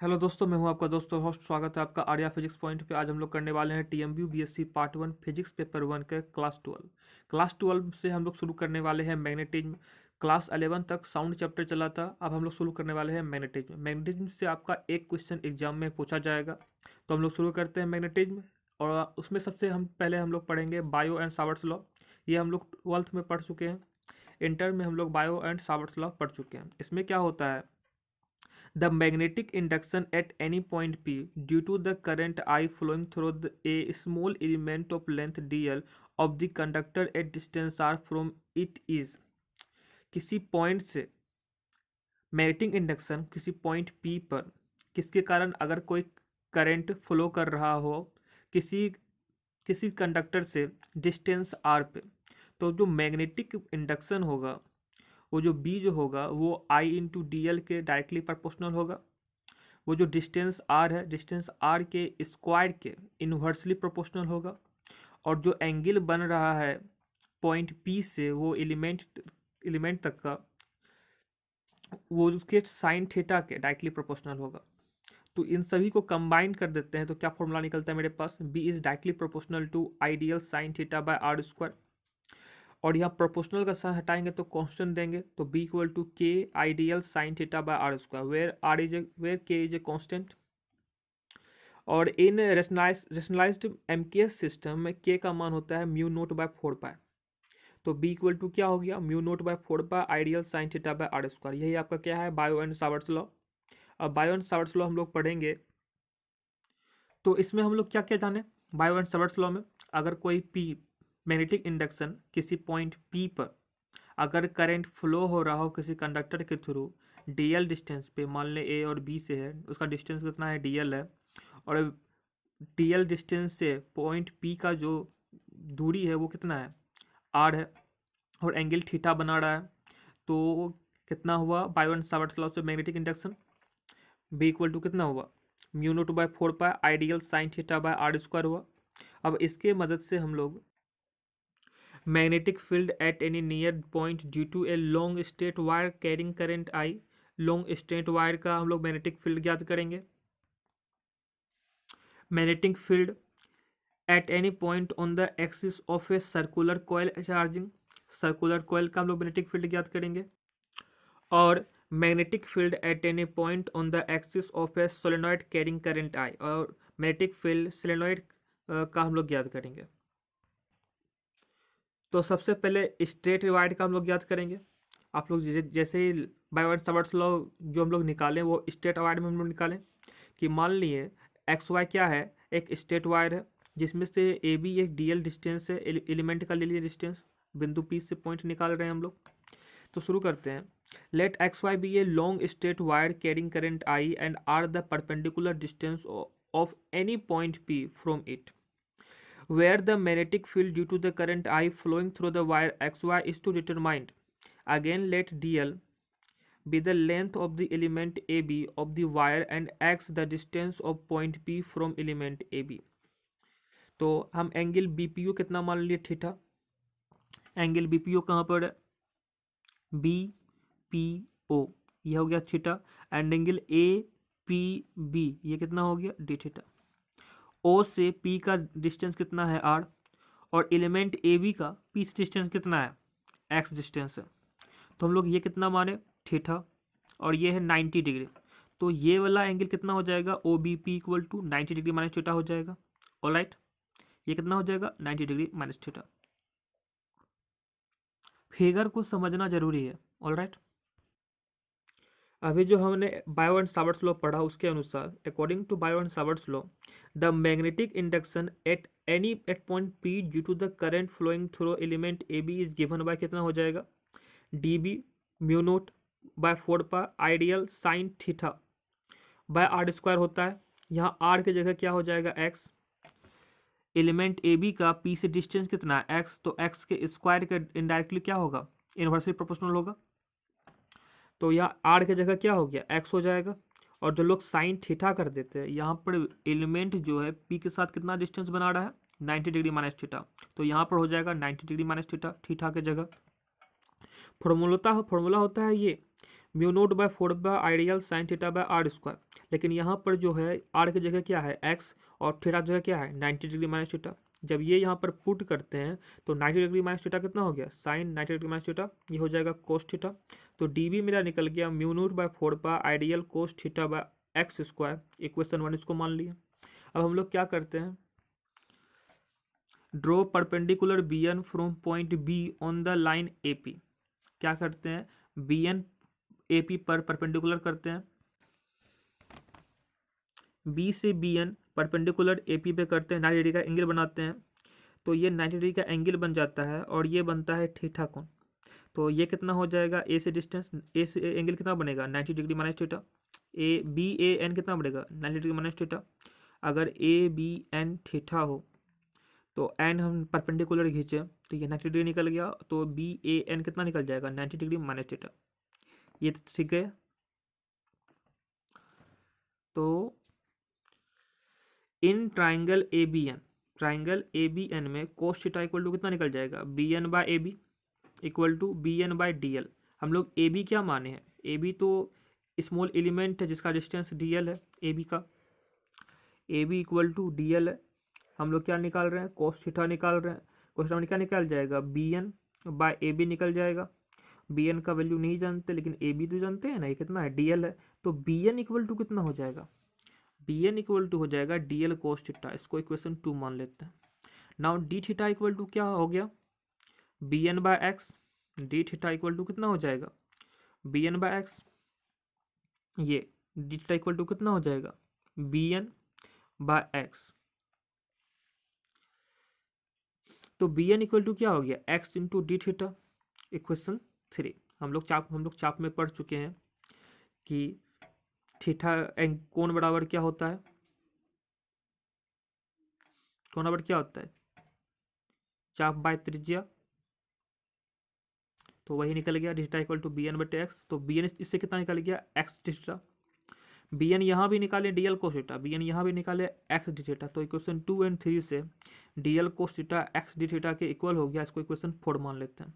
Hello दोस्तों, मैं हूं आपका दोस्तों होस्ट। स्वागत है आपका आर्या फिजिक्स पॉइंट पे। आज हम लोग करने वाले हैं TMU BSc part 1 physics paper 1 के क्लास 12 से हम लोग शुरू करने वाले हैं मैग्नेटिज्म। क्लास 11 तक साउंड चैप्टर चला था, अब हम लोग शुरू करने वाले हैं मैग्नेटिज्म से आपका एक क्वेश्चन एग्जाम में पूछा जाएगा। तो हम लोग शुरू करते हैं मैग्नेटिज्म। और उसमें सबसे हम पहले हम लोग पढ़ेंगे बायो एंड सावर्ट्स लॉ। ये हम लोग 12th में पढ़ चुके हैं। इंटर में हम लोग बायो एंड सावर्ट्स लॉ पढ़ चुके हैं। इसमें क्या होता है, the magnetic induction at any point P due to the current I flowing through a small element of length dl of the conductor at distance r from it is। किसी point से magnetic induction किसी point P पर किसके कारण अगर कोई current flow कर रहा हो किसी किसी कंडक्टर से डिस्टेंस r पे, तो जो मैग्नेटिक इंडक्शन होगा वो जो बी जो होगा वो आई इंटू डी एल के डायरेक्टली प्रोपोर्शनल होगा। वो जो डिस्टेंस आर है, डिस्टेंस आर के स्क्वायर के इन्वर्सली प्रोपोर्शनल होगा। और जो एंगल बन रहा है पॉइंट पी से वो एलिमेंट तक का, वो उसके साइन थीटा के डायरेक्टली प्रोपोर्शनल होगा। तो इन सभी को कंबाइन कर देते हैं तो क्या फॉर्मूला निकलता है मेरे पास, B is directly proportional to I D L sine theta by R square. और यहाँ प्रोपोर्शनल का साइन हटाएंगे तो कांस्टेंट देंगे, तो B equal to K I dl sine theta by R square, where K is a constant. और इन रेशनलाइज्ड एमकेएस सिस्टम में के का मान होता है म्यू नोट बाय 4 पाई। तो बी इक्वल टू क्या हो गया, mu naught by 4 pi I dl sine theta by R square. यही आपका क्या है, बायो एंड सावर्ट्स लॉ। अब बायो एंड सावर्ट्स लॉ हम लोग पढ़ेंगे तो इसमें हम लोग क्या क्या जाने। बायो एंड सावर्ट्स लॉ में अगर कोई पी मैग्नेटिक इंडक्शन किसी पॉइंट पी पर अगर करंट फ्लो हो रहा हो किसी कंडक्टर के थ्रू डीएल डिस्टेंस पे, मान ले ए और बी से है, उसका डिस्टेंस कितना है, डीएल है। और डीएल डिस्टेंस से पॉइंट पी का जो दूरी है वो कितना है, आर है। और एंगल थीटा बना रहा है, तो कितना हुआ बायो एंड सावर्ट्स लॉ से magnetic induction, B equal to कितना हुआ, mu naught by 4 pi I dl sine theta by R square हुआ। अब इसके मदद से हम लोग magnetic field at any near point due to a long straight wire carrying current I, long straight wire का हम लोग मैग्नेटिक फील्ड ज्ञात करेंगे। Magnetic field at any point on the axis of a circular coil charging, circular coil का हम लोग magnetic field ज्ञात करेंगे। और magnetic field at any point on the axis of A solenoid carrying current आई, और magnetic field solenoid का हम लोग ज्ञात करेंगे। तो सबसे पहले स्ट्रेट वायर का हम लोग ज्ञात करेंगे। आप लोग जैसे ही बायो एंड सावर्ट्स लॉ जो हम लोग निकालें वो स्ट्रेट वायर में हम लोग निकालें कि मान लिए एक्स वाई क्या है, एक स्ट्रेट वायर है जिसमें से ए बी एक डीएल डिस्टेंस है, एलिमेंट का ले लिए डिस्टेंस, बिंदु पी से पॉइंट निकाल रहे हैं हम लोग। तो शुरू करते हैं। Let X Y be a long straight wire carrying current I and R the perpendicular distance of any point P from it, where the magnetic field due to the current I flowing through the wire XY is to determined. Again, let dl be the length of the element AB of the wire and x the distance of point P from element AB. तो हम angle BPO कितना मान लिए, theta. Angle BPO कहाँ पर है, BPO, ये हो गया थीटा। एंड एंगल APB ये कितना हो गया, डी थीटा। ओ से पी का डिस्टेंस कितना है, आर। और एलिमेंट ए बी का पी से डिस्टेंस कितना है, एक्स डिस्टेंस है। तो हम लोग ये कितना माने, थीटा। और ये है 90 डिग्री, तो ये वाला एंगल कितना हो जाएगा, O B P equal to 90 degree minus theta हो जाएगा। ऑलराइट, ये कितना हो जाएगा, 90 डिग्री माइनस थीटा। फिगर को समझना जरूरी है। ऑलराइट, अभी जो हमने बायो एंड सावर्ट्स लॉ पढ़ा उसके अनुसार, according to Biot and Savart's law, the magnetic induction at point P due to the current flowing through element A B is given by कितना हो जाएगा, D B mu naught by 4 pi I dl sine theta by R square होता है। यहाँ R की जगह क्या हो जाएगा, एक्स। एलिमेंट ए बी का पी से डिस्टेंस कितना है, एक्स, तो एक्स के स्क्वायर का इनडायरेक्टली क्या होगा, इनवर्सली प्रोपोर्शनल होगा। तो यहाँ आर की जगह क्या हो गया, एक्स हो जाएगा। और जो लोग साइन थीटा कर देते हैं, यहाँ पर एलिमेंट जो है पी के साथ कितना डिस्टेंस बना रहा है, 90 डिग्री माइनस थीटा। तो यहाँ पर हो जाएगा 90 डिग्री माइनस थीटा, थीटा की जगह। फॉर्मूला होता है ये, mu naught by 4 I dl sine theta by R square. लेकिन यहाँ पर जो है आर की जगह क्या है एक्स और थीटा की जगह क्या है 90 डिग्री माइनस थीटा। जब ये यहाँ पर पुट करते हैं तो 90 डिग्री माइनस थीटा कितना हो गया साइन 90 डिग्री माइनस थीटा, ये हो जाएगा कोस थीटा। तो डी बी मेरा निकल गया mu naught by 4 ideal cos theta by X square. Equation 1 इसको मान लिया। अब हम लोग क्या करते हैं, draw perpendicular B N from point B on the line A P. क्या करते हैं, बी एन ए पी पर परपेंडिकुलर करते हैं, बी से B N perpendicular A P पे करते हैं, 90 डिग्री का एंगल बनाते हैं। तो ये 90 डिग्री का एंगल बन जाता है और ये बनता है थीटा कोण। तो ये कितना हो जाएगा, ए से डिस्टेंस, ए से एंगल कितना बनेगा 90 degree minus theta, A B A N कितना बनेगा 90 डिग्री माइनस थीटा। अगर ए बी एन थीटा हो तो एन हम परपेंडिकुलर खींचे तो ये 90 डिग्री निकल गया, तो बी ए एन कितना निकल जाएगा 90 डिग्री माइनस थीटा। ये तो ठीक है। तो in triangle A B N, triangle A B N में कोस थीटा इक्वल टू कितना निकल जाएगा B N by A B equal to B N by D L. हम लोग ए बी क्या माने हैं, ए बी तो स्मॉल एलिमेंट है जिसका डिस्टेंस डी एल है ए बी का, A B equal to D L है। हम लोग क्या निकाल रहे हैं कोस थीटा निकाल रहे हैं। कोस थीटा में क्या निकल जाएगा B N by A B निकल जाएगा। बी एन का वैल्यू नहीं जानते लेकिन ए बी तो जानते हैं ना, ये कितना है डी एल है। तो बी एन इक्वल टू कितना हो जाएगा, बी एन इक्वल टू हो जाएगा डी एल कोस थीटा। इसको इक्वेशन 2 मान लेते हैं। Now D theta equal to क्या हो गया B N by X. D theta equal to कितना हो जाएगा बी एन बाय एक्स। ये डी थीटा इक्वल टू कितना हो जाएगा बी एन बाय एक्स। तो बी एन इक्वल टू क्या हो गया X into D theta. Equation 3 हम लोग चाप में पढ़ चुके हैं कि थीटा कोण बराबर क्या होता है, कोण बराबर क्या होता है चाप बाय त्रिज्या। तो वही निकल गया theta equal to B N बटे एक्स। तो बी एन इससे कितना निकल गया एक्स थीटा। बी एन यहाँ भी निकाले D L cos theta, B N यहाँ भी निकाले एक्स डी थीटा। तो इक्वेशन 2 और 3 से D L cos theta X D theta के इक्वल हो गया। इसको इक्वेशन 4 मान लेते हैं।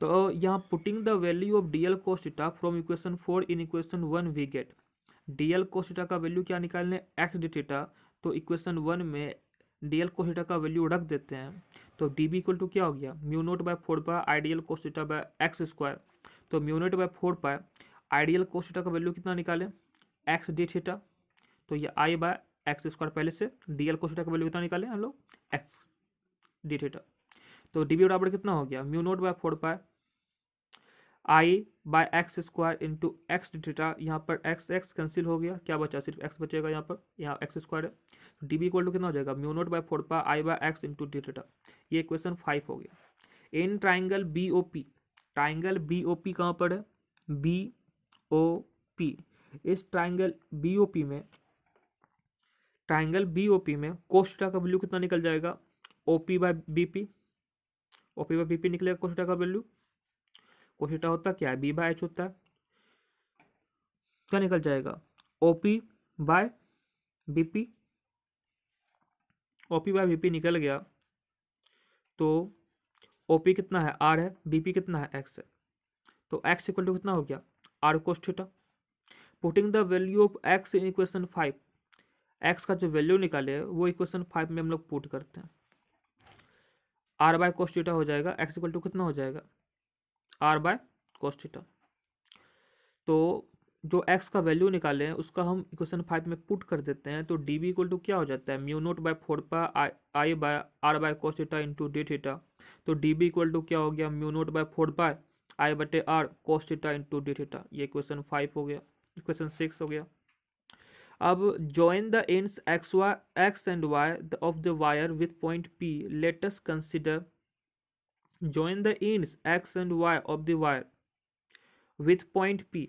तो यहाँ putting the value of D L cos theta from equation 4 in equation 1 we get D L cos theta का वैल्यू क्या निकालने एक्स डी थीटा। तो इक्वेशन 1 में डी एल कोस थीटा का वैल्यू रख देते हैं। तो डी बी इक्वल टू क्या हो गया mu naught by 4 ideal cos theta by X square. तो mu naught by 4 ideal cos theta का वैल्यू कितना निकाले एक्स डी थीटा। तो ये आई बाय एक्स स्क्वायर, पहले से डी एल कोस थीटा का वैल्यू कितना निकाले हम लोग एक्स डी थीटा। तो डी बी बराबर कितना हो गया mu naught by 4 I by X square into X D theta. यहाँ पर एक्स एक्स कैंसिल हो गया, क्या बचा सिर्फ एक्स बचेगा यहाँ पर, यहाँ एक्स स्क्वायर है। तो डी बी इक्वल टू कितना हो जाएगा mu naught by 4 I by X into D theta. ये इक्वेशन 5 हो गया। In triangle B O P, triangle B O P कहाँ पर है बी ओ पी। इस ट्राइंगल बी ओ पी में, ट्राइंगल बी ओ पी में कोस थीटा का वैल्यू कितना निकल जाएगा O P by B P. O P by B P निकलेगा कोस थीटा का वैल्यू। कोस थीटा होता क्या है बी बाय एच होता है। क्या निकल जाएगा O P by B P. O P by B P निकल गया। तो ओ पी कितना है आर है, बी पी कितना है एक्स है। तो एक्स इक्वल टू कितना हो गया R cos theta. Putting the value of X in equation 5, X का जो वैल्यू निकाले वो इक्वेशन 5 में हम लोग पुट करते हैं। आर बाय कोस थीटा हो जाएगा, एक्स इक्वल टू कितना हो जाएगा आर बाय कोस थीटा। तो जो एक्स का वैल्यू निकाले हैं उसका हम इक्वेशन 5 में पुट कर देते हैं। तो डी बी इक्वल टू क्या हो जाता है mu naught by 4 I by R by cos theta into D theta. तो डी बी इक्वल टू क्या हो गया म्यू नोट बाय 4 आई बटे R cos theta into D theta. ये इक्वेशन 5 हो गया। इक्वेशन 6 हो गया। अब join the ends x and y of the wire with point P. Let us consider join the ends x and y of the wire with point P.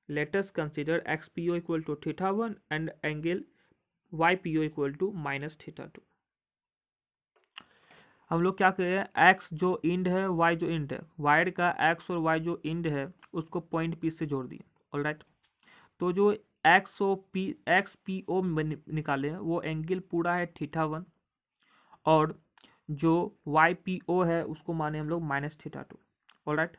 Let us consider xpo equal to theta 1 and angle ypo equal to minus theta 2. हम लोग क्या करें x जो end है y जो end है, wire का x और y जो इंड है उसको पॉइंट P से जोड़ दिए। ऑलराइट, तो जो एक्स पी ओ निकाले हैं वो एंगल पूरा है थीटा 1 और जो वाई पी ओ है उसको माने हम लोग minus theta 2। Alright,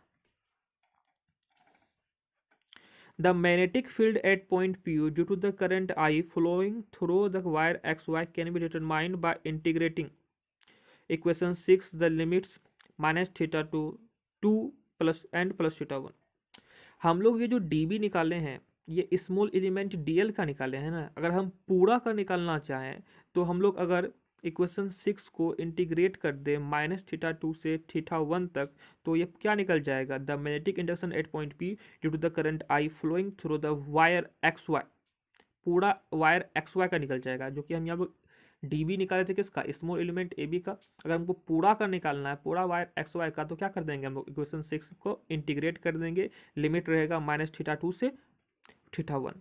The magnetic field at point P due to the current I flowing through the wire XY can be determined by integrating equation 6 the limits minus theta to 2 plus and plus theta 1। हम लोग ये जो dB निकाले हैं ये small element dl का निकाले हैं ना। अगर हम पूरा का निकालना चाहें तो हम लोग अगर इक्वेशन 6 को इंटीग्रेट कर दे माइनस थीटा 2 से थीटा 1 तक तो ये क्या निकल जाएगा, the magnetic induction at point P due to the current I flowing through the wire X Y, पूरा वायर एक्स वाई का निकल जाएगा। जो कि हम यहाँ पर डी बी निकाले थे किसका, स्मॉल एलिमेंट ए बी का। अगर हमको पूरा का निकालना है पूरा वायर एक्स वाई का तो क्या कर देंगे हम लोग, इक्वेशन 6 को इंटीग्रेट कर देंगे, लिमिट रहेगा माइनस थीटा 2 से थीटा 1।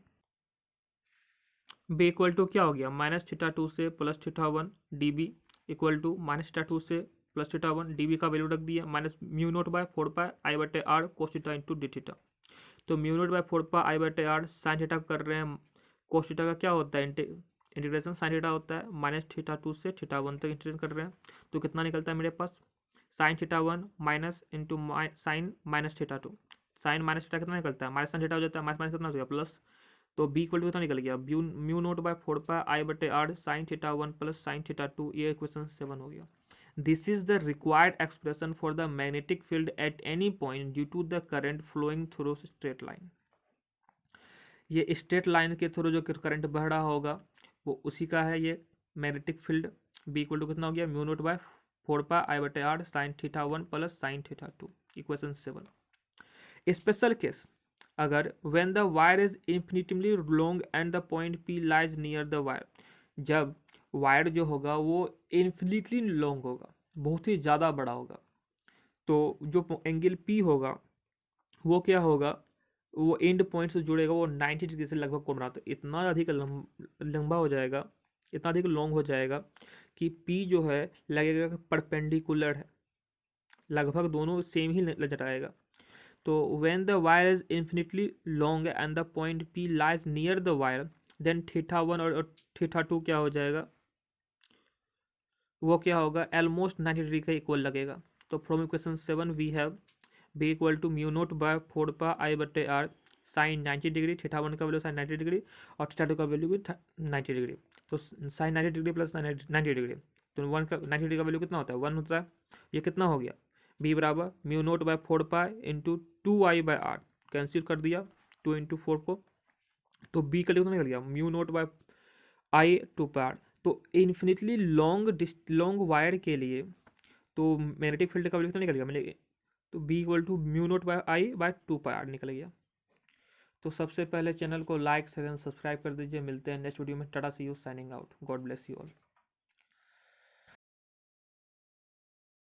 बी इक्वल टू क्या हो गया, माइनस थीटा 2 से plus theta 1 D B equal to minus theta 2 से प्लस थीटा 1 डी बी का वैल्यू रख दिया minus mu naught by 4 pi I बटे R cos theta into D theta. तो mu naught by 4 pi I बटे R sine theta कर रहे हैं, कोस थीटा का क्या होता है इंटीग्रेशन साइन थीटा होता है, माइनस थीटा 2 से थीटा 1 तक इंटीग्रेशन कर रहे हैं। तो कितना निकलता है मेरे पास, sine theta 1 minus into sine minus theta 2, sine minus theta कितना निकलता है, माइनस साइन थीटा हो जाता है, माइनस माइनस कितना हो गया प्लस। तो बी इक्वल टू कितना निकल गया, mu naught by 4 pi I बटे R sine theta 1 plus sine theta 2, ये इक्वेशन 7 हो गया। This is the required expression for the magnetic field at any point due to the current flowing through straight line. ये straight line के थ्रू जो current बह रहा होगा वो उसी का है ये magnetic field. B equal to कितना हो गया, mu naught by 4 pi I बटे R sine theta 1 plus sine theta 2, equation 7। Special case, अगर when the wire is infinitely long and the point P lies near the wire, जब wire जो होगा वो infinitely long होगा, बहुत ही ज़्यादा बड़ा होगा, तो जो एंगल P होगा वो क्या होगा, वो एंड पॉइंट से जुड़ेगा, वो 90 डिग्री से लगभग कोण बनाता है। इतना अधिक लंबा हो जाएगा, इतना अधिक लॉन्ग हो जाएगा कि P जो है लगेगा परपेंडिकुलर है, लगभग दोनों सेम ही नजर आएगा। तो when the wire is infinitely long and the point P lies near the wire, then theta 1 और थीटा 2 क्या हो जाएगा, वो क्या होगा, almost 90 डिग्री का इक्वल लगेगा। तो from equation 7 we have B equal to mu naught by 4 pi I बटे आर साइन 90 डिग्री, थीटा 1 का वैल्यू साइन 90 डिग्री और थीटा 2 का वैल्यू भी 90 डिग्री। तो साइन 90 डिग्री प्लस 90 डिग्री, तो 1 का 90 डिग्री का वैल्यू कितना होता है, 1 होता है। ये कितना हो गया, बी बराबर mu naught by 4 pi into 2 I by R, cancel कर दिया 2 इंटू 4 को, तो बी का कितना निकल गया, mu naught by I 2 pi R. तो इन्फिनिटली लॉन्ग वायर के लिए तो मैग्नेटिक फील्ड का वैल्यू कितना निकल गया मैंने, तो B equal to mu naught by I by 2 pi R निकल गया। तो सबसे पहले चैनल को लाइक शेयर सब्सक्राइब कर दीजिए। मिलते हैं नेक्स्ट वीडियो में। Tata see you, signing out, God bless you all.